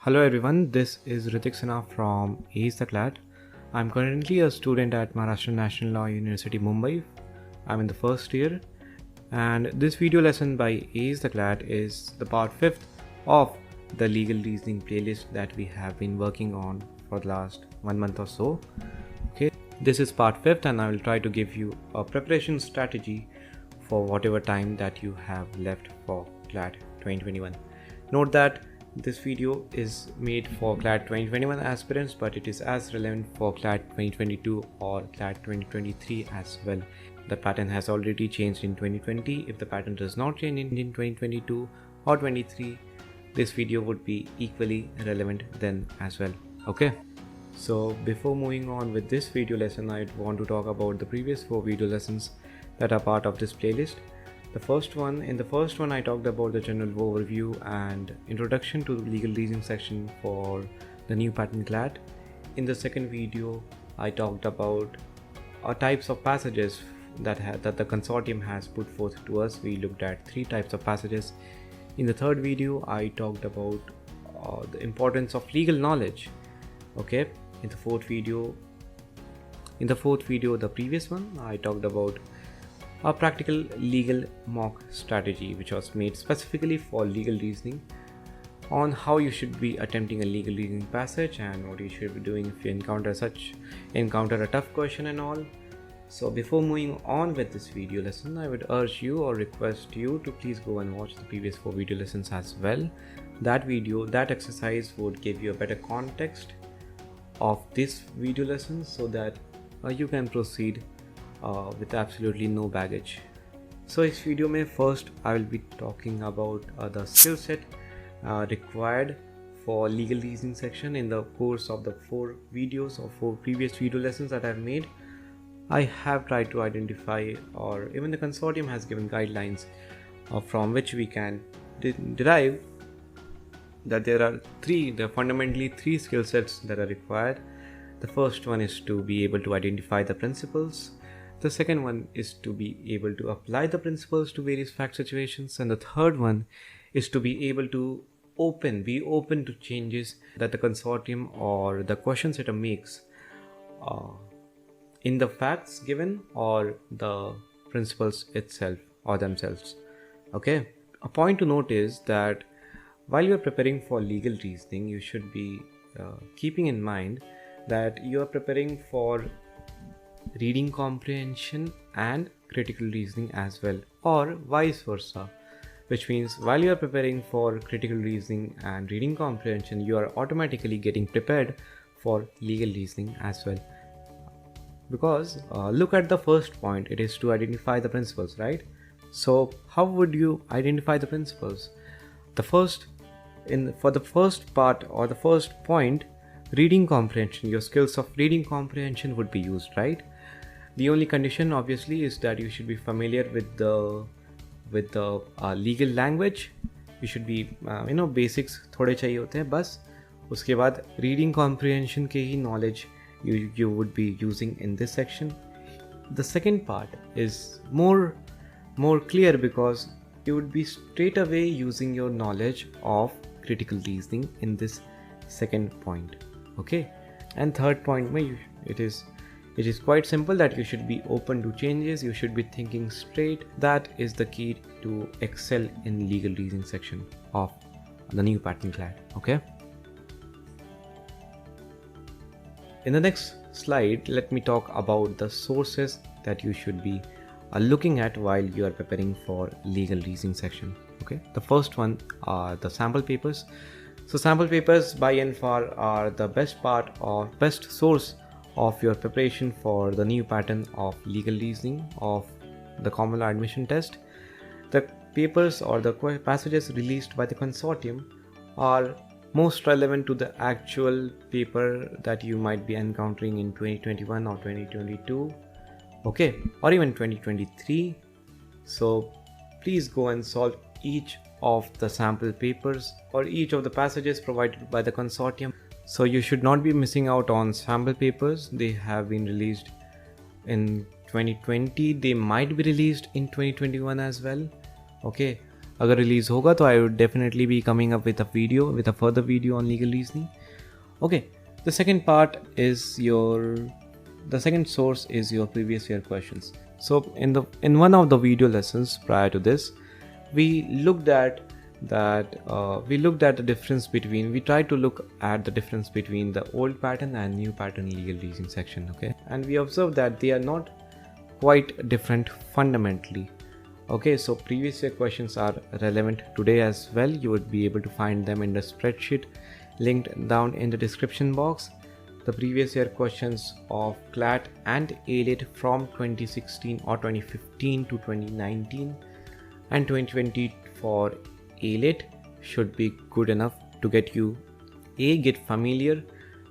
Hello everyone, this is Ritik Sinha from AcetheCLAT. I'm currently a student at Maharashtra National Law University, Mumbai. I'm in the first year, and this video lesson by AcetheCLAT is the part 5th of the legal reasoning playlist that we have been working on for the last 1 month or so. Okay, this is part 5th and I will try to give you a preparation strategy for whatever time that you have left for CLAT 2021. Note that this video is made for CLAT 2021 aspirants, but it is as relevant for CLAT 2022 or CLAT 2023 as well. The pattern has already changed in 2020. If the pattern does not change in 2022 or 23, this video would be equally relevant then as well. Okay. So before moving on with this video lesson, I want to talk about the previous 4 video lessons that are part of this playlist. In the first one, I talked about the general overview and introduction to the legal reasoning section for the new pattern CLAT. In the second video, I talked about types of passages that the consortium has put forth to us. We looked at 3 types of passages. In the third video, I talked about the importance of legal knowledge. Okay. In the fourth video, the previous one, I talked about a practical legal mock strategy which was made specifically for legal reasoning on how you should be attempting a legal reasoning passage and what you should be doing if you encounter a tough question and all. So before moving on with this video lesson, I would urge you or request you to please go and watch the previous 4 video lessons as well. That exercise would give you a better context of this video lesson so that you can proceed with absolutely no baggage. So इस video में first I will be talking about the skill set required for legal reasoning section. In the course of the 4 videos or 4 previous video lessons that I've made, I have tried to identify, or even the consortium has given guidelines from which we can derive that there are fundamentally 3 skill sets that are required. The first one is to be able to identify the principles. The second one is to be able to apply the principles to various fact situations, and the third one is to be able to be open to changes that the consortium or the question setter makes in the facts given or the principles itself or themselves. Okay. A point to note is that while you are preparing for legal reasoning, you should be keeping in mind that you are preparing for reading comprehension and critical reasoning as well, or vice versa, which means while you are preparing for critical reasoning and reading comprehension, you are automatically getting prepared for legal reasoning as well. Because look at the first point, it is to identify the principles, right? So how would you identify the principles? For the first part or the first point, reading comprehension, your skills of reading comprehension would be used, right? The only condition obviously is that you should be familiar with the legal language. You should be basics थोड़े चाहिए होते हैं बस. उसके बाद reading comprehension के ही knowledge you would be using in this section. The second part is more clear because you would be straight away using your knowledge of critical reasoning in this second point. Okay, and third point it is quite simple that you should be open to changes, you should be thinking straight. That is the key to excel in legal reasoning section of the new pattern CLAT. Okay. In the next slide, let me talk about the sources that you should be looking at while you are preparing for legal reasoning section. Okay. The first one are the sample papers. So sample papers by and far are the best part or best source of your preparation for the new pattern of legal reasoning of the common law admission test. The papers or the passages released by the consortium are most relevant to the actual paper that you might be encountering in 2021 or 2022, okay, or even 2023. So please go and solve each of the sample papers or each of the passages provided by the consortium. So you should not be missing out on sample papers. They have been released in 2020. They might be released in 2021 as well. Okay. अगर release होगा तो I would definitely be coming up with a further video on legal reasoning. Okay, the second source is your previous year questions. So in one of the video lessons prior to this, we looked at the difference between, we tried to look at the difference between the old pattern and new pattern legal reasoning section. Okay, and we observed that they are not quite different fundamentally. Okay, so previous year questions are relevant today as well. You would be able to find them in the spreadsheet linked down in the description box. The previous year questions of CLAT and ACLAT from 2016 or 2015 to 2019 and 2020 for ACLAT should be good enough to get you get familiar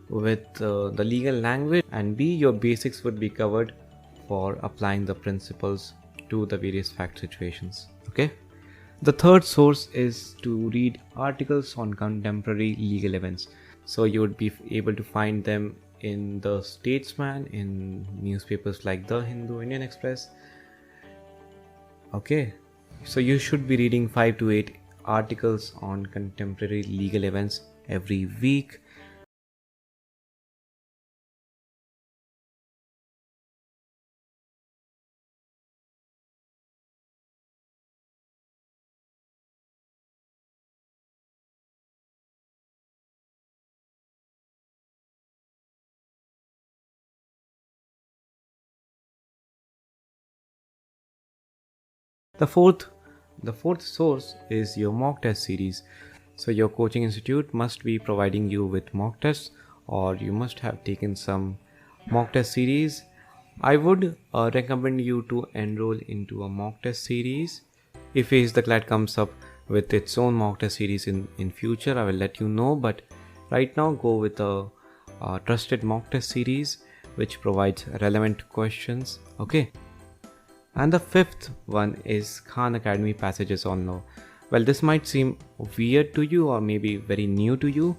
with the legal language, and B, your basics would be covered for applying the principles to the various fact situations. Okay, the third source is to read articles on contemporary legal events. So you would be able to find them in the Statesman, in newspapers like The Hindu, Indian Express. Okay, so you should be reading 5 to 8 articles on contemporary legal events every week. The fourth source is your mock test series. So your coaching institute must be providing you with mock tests, or you must have taken some mock test series. I would recommend you to enroll into a mock test series. If AcetheCLAT comes up with its own mock test series in future, I will let you know. But right now, go with a trusted mock test series which provides relevant questions. Okay. And the fifth one is Khan Academy Passages on Law. Well, this might seem weird to you or maybe very new to you.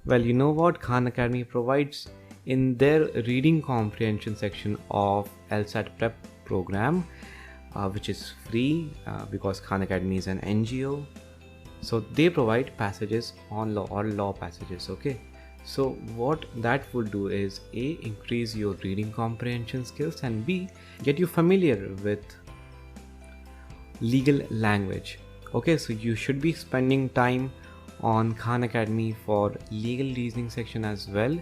Well, you know what Khan Academy provides in their reading comprehension section of LSAT prep program, which is free because Khan Academy is an NGO. So they provide passages on law or law passages. Okay. So what that would do is A, increase your reading comprehension skills, and B, get you familiar with legal language. Okay, so you should be spending time on Khan Academy for legal reasoning section as well.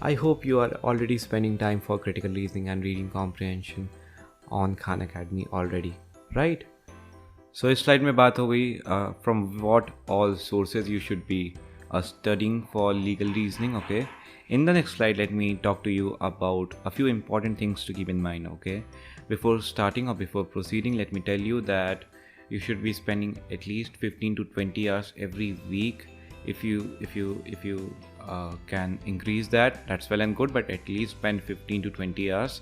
I hope you are already spending time for critical reasoning and reading comprehension on Khan Academy already, right? So इस slide में बात हो गई from what all sources you should be studying for legal reasoning. Okay, in the next slide let me talk to you about a few important things to keep in mind. Okay, before starting or before proceeding, let me tell you that you should be spending at least 15 to 20 hours every week. If you can increase that, that's well and good, but at least spend 15 to 20 hours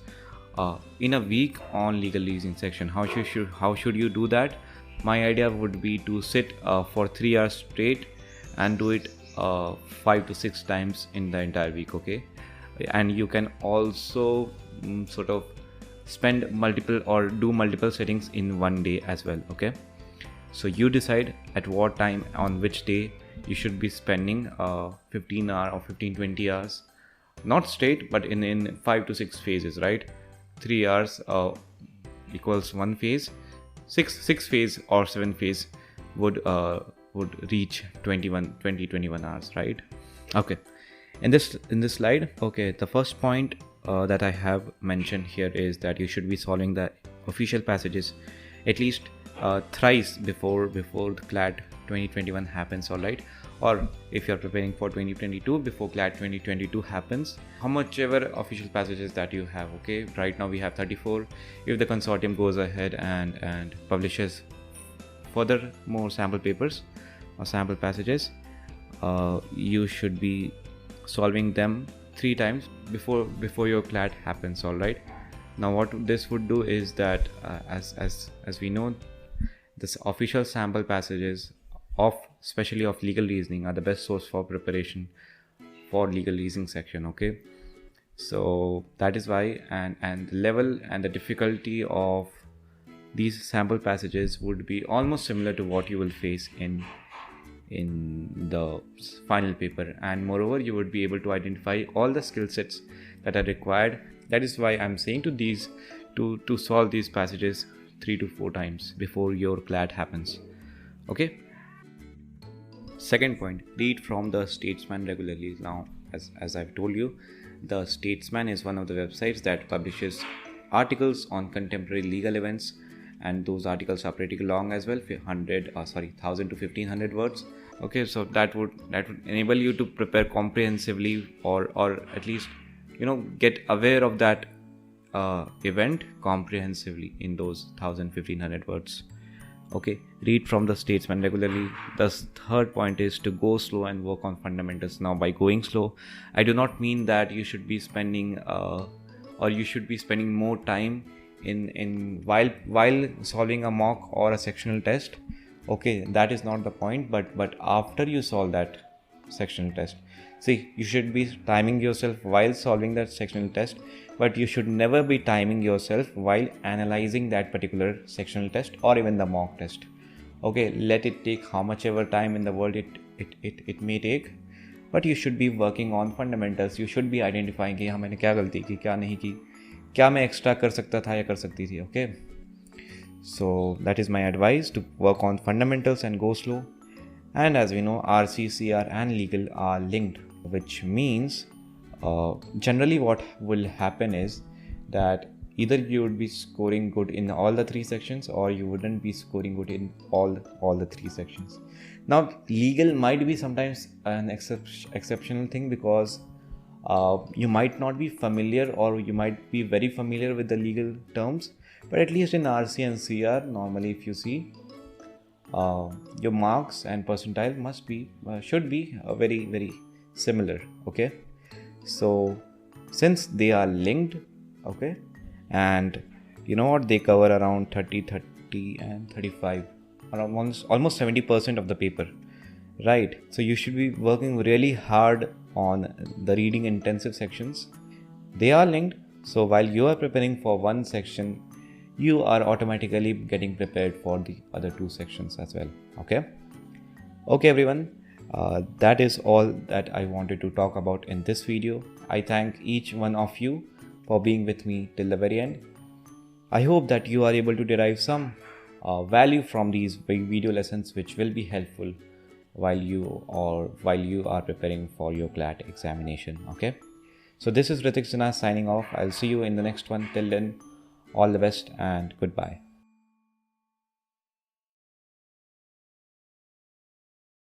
in a week on legal reasoning section. How should you do that? My idea would be to sit for 3 hours straight and do it 5 to 6 times in the entire week. Okay, and you can also sort of spend multiple or do multiple settings in one day as well. Okay, so you decide at what time on which day you should be spending 15 hour or 15-20 hours, not straight but in 5 to 6 phases, right? 3 hours equals one phase, 6 phase or 7 phase would reach 21 hours, right? Okay, in this slide, okay, the first point that I have mentioned here is that you should be solving the official passages at least thrice before the CLAT 2021 happens, all right? Or if you're preparing for 2022, before CLAT 2022 happens, how much ever official passages that you have. Okay, right now we have 34. If the consortium goes ahead and publishes further more sample papers or sample passages, you should be solving them 3 times before your CLAT happens, all right? Now what this would do is that as we know, this official sample passages especially of legal reasoning are the best source for preparation for legal reasoning section. Okay, so that is why, and the level and the difficulty of these sample passages would be almost similar to what you will face in the final paper, and moreover you would be able to identify all the skill sets that are required. That is why I'm saying to these to solve these passages 3 to 4 times before your CLAT happens. Okay. Second point, read from the Statesman regularly. Now, as I've told you, the Statesman is one of the websites that publishes articles on contemporary legal events, and those articles are pretty long as well, 1000 to 1500 words. Okay, so that would enable you to prepare comprehensively, or at least get aware of that event comprehensively in those 1500 words. Okay, read from the Statesman regularly. The third point is to go slow and work on fundamentals. Now, by going slow, I do not mean that you should be spending more time in while solving a mock or a sectional test. Okay, that is not the point, but after you solve that sectional test, see, you should be timing yourself while solving that sectional test, but you should never be timing yourself while analyzing that particular sectional test or even the mock test. Okay, let it take how much ever time in the world it may take, but you should be working on fundamentals. You should be identifying कि हाँ मैंने क्या गलती की, क्या नहीं की, क्या मैं एक्स्ट्रा कर सकता था या कर सकती थी. Okay, so that is my advice, to work on fundamentals and go slow. And as we know, RC, CR and legal are linked, which means generally what will happen is that either you would be scoring good in all the 3 sections, or you wouldn't be scoring good in all the 3 sections. Now, legal might be sometimes an exceptional thing, because you might not be familiar, or you might be very familiar with the legal terms, but at least in RC and CR, normally if you see, your marks and percentile should be very, very similar. Okay, so since they are linked, okay, and you know what, they cover around 30 and 35, around almost 70% of the paper, right? So you should be working really hard on the reading intensive sections. They are linked, so while you are preparing for one section, you are automatically getting prepared for the other 2 sections as well. Okay everyone, that is all that I wanted to talk about in this video. I thank each one of you for being with me till the very end. I hope that you are able to derive some value from these video lessons, which will be helpful while you are preparing for your CLAT examination. Okay, so this is Ritik Sinha signing off. I'll see you in the next one. Till then, all the best and goodbye.